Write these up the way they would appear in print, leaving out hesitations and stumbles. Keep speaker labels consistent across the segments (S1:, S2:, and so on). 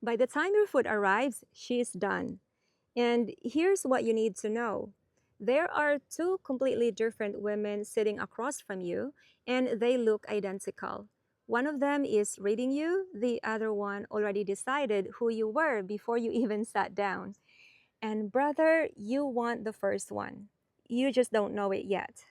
S1: By the time your food arrives, she's done. And here's what you need to know. There are two completely different women sitting across from you, and they look identical. One of them is reading you, the other one already decided who you were before you even sat down. And brother, you want the first one. You just don't know it yet.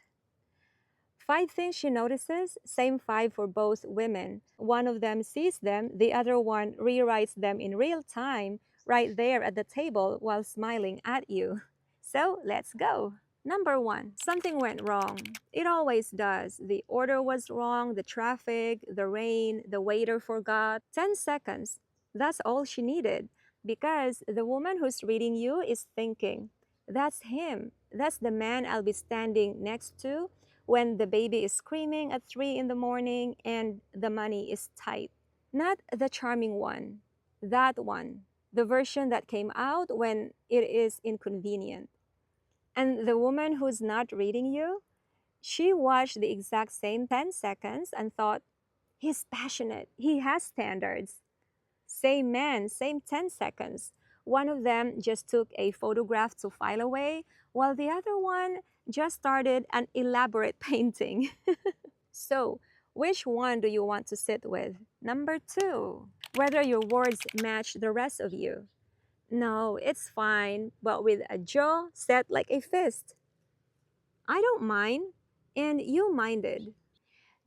S1: Five things she notices, same five for both women. One of them sees them, the other one rewrites them in real time, right there at the table while smiling at you. So let's go. Number one, something went wrong. It always does. The order was wrong, the traffic, the rain, the waiter forgot. 10 seconds. That's all she needed. Because the woman who's reading you is thinking, that's him. That's the man I'll be standing next to when the baby is screaming at 3 in the morning and the money is tight. Not the charming one, that one, the version that came out when it is inconvenient. And the woman who's not reading you, she watched the exact same 10 seconds and thought, he's passionate, he has standards. Same man, same 10 seconds. One of them just took a photograph to file away, while the other one just started an elaborate painting. So, which one do you want to sit with? Number two, whether your words match the rest of you. No, it's fine, but with a jaw set like a fist. I don't mind, and you minded.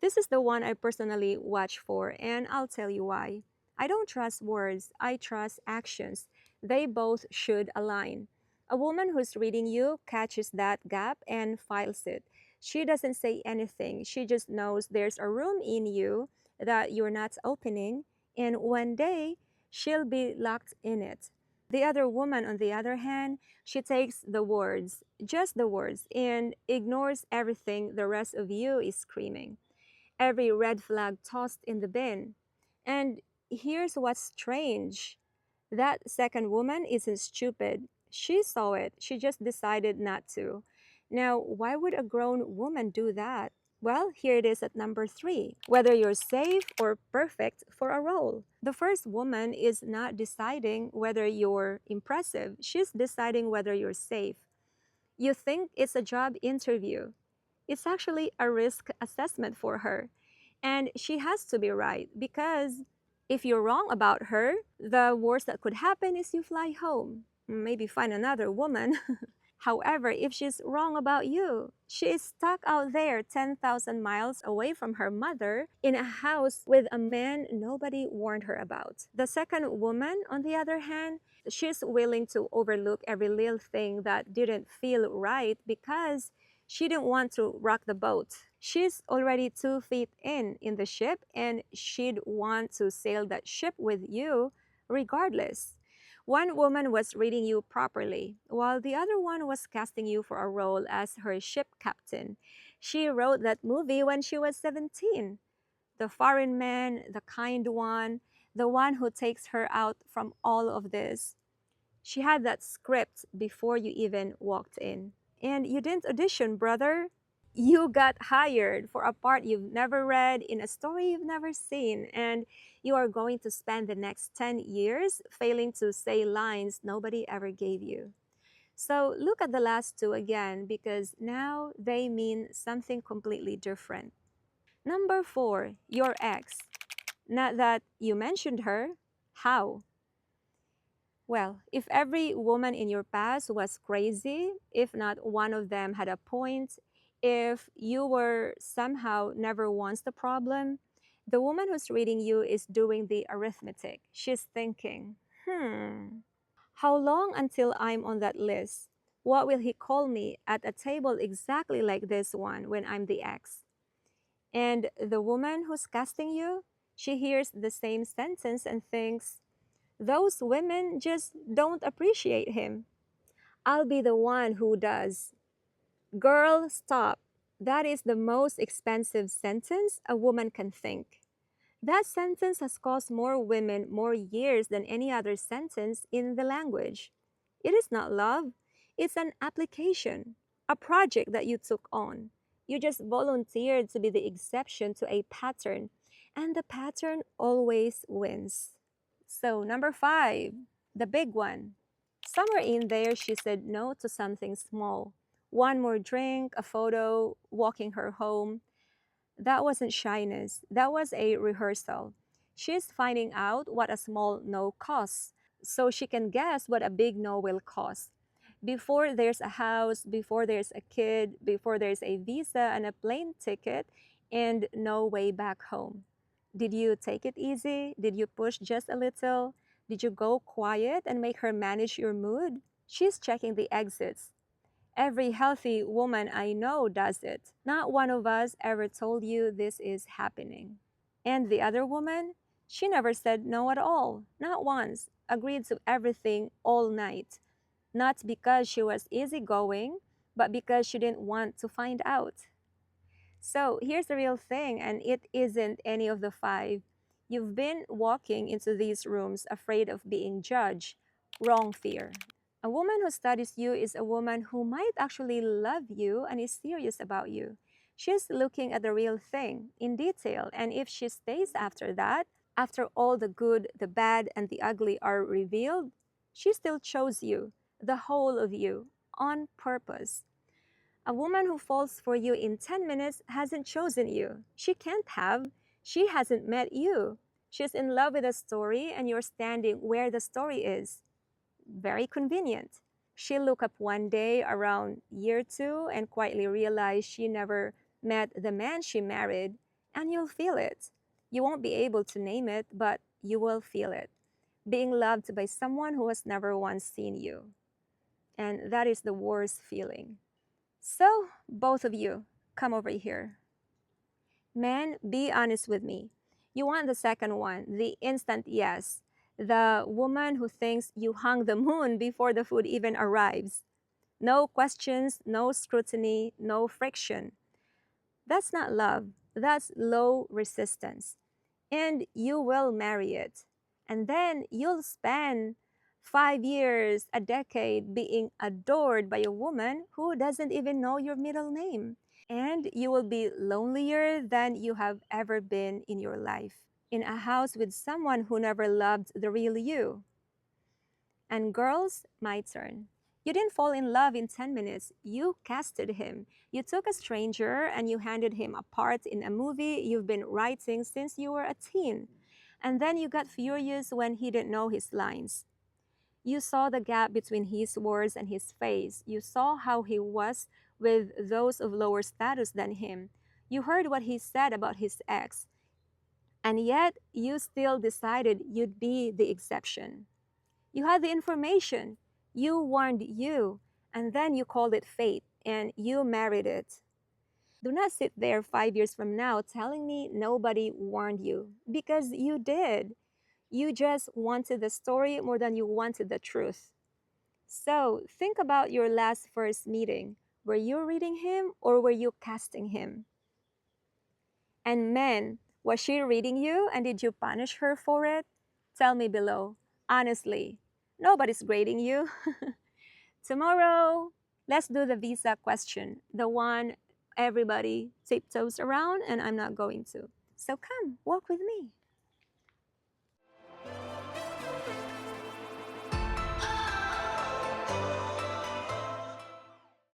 S1: This is the one I personally watch for, and I'll tell you why. I don't trust words, I trust actions. They both should align. A woman who's reading you catches that gap and files it. She doesn't say anything, she just knows there's a room in you that you're not opening, and one day she'll be locked in it. The other woman, on the other hand, she takes the words, just the words, and ignores everything the rest of you is screaming. Every red flag tossed in the bin. And here's what's strange, that second woman isn't stupid. She saw it, she just decided not to. Now, why would a grown woman do that? Well, here it is at number three, whether you're safe or perfect for a role. The first woman is not deciding whether you're impressive, she's deciding whether you're safe. You think it's a job interview. It's actually a risk assessment for her. And she has to be right because if you're wrong about her, the worst that could happen is you fly home. Maybe find another woman. However, if she's wrong about you, she is stuck out there 10,000 miles away from her mother in a house with a man nobody warned her about. The second woman, on the other hand, she's willing to overlook every little thing that didn't feel right because she didn't want to rock the boat. She's already 2 feet in the ship and she'd want to sail that ship with you regardless. One woman was reading you properly, while the other one was casting you for a role as her ship captain. She wrote that movie when she was 17. The foreign man, the kind one, the one who takes her out from all of this. She had that script before you even walked in. And you didn't audition, brother. You got hired for a part you've never read in a story you've never seen, and you are going to spend the next 10 years failing to say lines nobody ever gave you. So look at the last two again because now they mean something completely different. Number four, your ex. Not that you mentioned her. How? Well, if every woman in your past was crazy, if not one of them had a point, if you were somehow never once the problem, the woman who's reading you is doing the arithmetic. She's thinking, how long until I'm on that list? What will he call me at a table exactly like this one when I'm the ex? And the woman who's casting you, she hears the same sentence and thinks, those women just don't appreciate him. I'll be the one who does. Girl, stop. That is the most expensive sentence a woman can think. That sentence has cost more women more years than any other sentence in the language. It is not love, it's an application, a project that you took on. You just volunteered to be the exception to a pattern, and the pattern always wins. So, number five, the big one. Somewhere in there, she said no to something small. One more drink, a photo, walking her home. That wasn't shyness, that was a rehearsal. She's finding out what a small no costs so she can guess what a big no will cost. Before there's a house, before there's a kid, before there's a visa and a plane ticket, and no way back home. Did you take it easy? Did you push just a little? Did you go quiet and make her manage your mood? She's checking the exits. Every healthy woman I know does it. Not one of us ever told you this is happening. And the other woman, she never said no at all, not once, agreed to everything all night. Not because she was easygoing, but because she didn't want to find out. So here's the real thing, and it isn't any of the five. You've been walking into these rooms afraid of being judged. Wrong fear. A woman who studies you is a woman who might actually love you and is serious about you. She's looking at the real thing in detail, and if she stays after that, after all the good, the bad, and the ugly are revealed, she still chose you, the whole of you, on purpose. A woman who falls for you in 10 minutes hasn't chosen you. She can't have. She hasn't met you. She's in love with a story, and you're standing where the story is. Very convenient. She'll look up one day around year two and quietly realize she never met the man she married, and you'll feel it. You won't be able to name it, but you will feel it. Being loved by someone who has never once seen you. And that is the worst feeling. So, both of you, come over here. Men, be honest with me. You want the second one, the instant yes. The woman who thinks you hung the moon before the food even arrives. No questions, no scrutiny, no friction. That's not love. That's low resistance. And you will marry it. And then you'll spend 5 years, a decade being adored by a woman who doesn't even know your middle name. And you will be lonelier than you have ever been in your life, in a house with someone who never loved the real you. And girls, my turn. You didn't fall in love in 10 minutes. You casted him. You took a stranger and you handed him a part in a movie you've been writing since you were a teen. And then you got furious when he didn't know his lines. You saw the gap between his words and his face. You saw how he was with those of lower status than him. You heard what he said about his ex. And yet, you still decided you'd be the exception. You had the information. You warned you. And then you called it fate and you married it. Do not sit there 5 years from now telling me nobody warned you because you did. You just wanted the story more than you wanted the truth. So think about your last first meeting. Were you reading him or were you casting him? And men, was she reading you and did you punish her for it? Tell me below. Honestly, nobody's grading you. Tomorrow, let's do the visa question, the one everybody tiptoes around, and I'm not going to. So come, walk with me.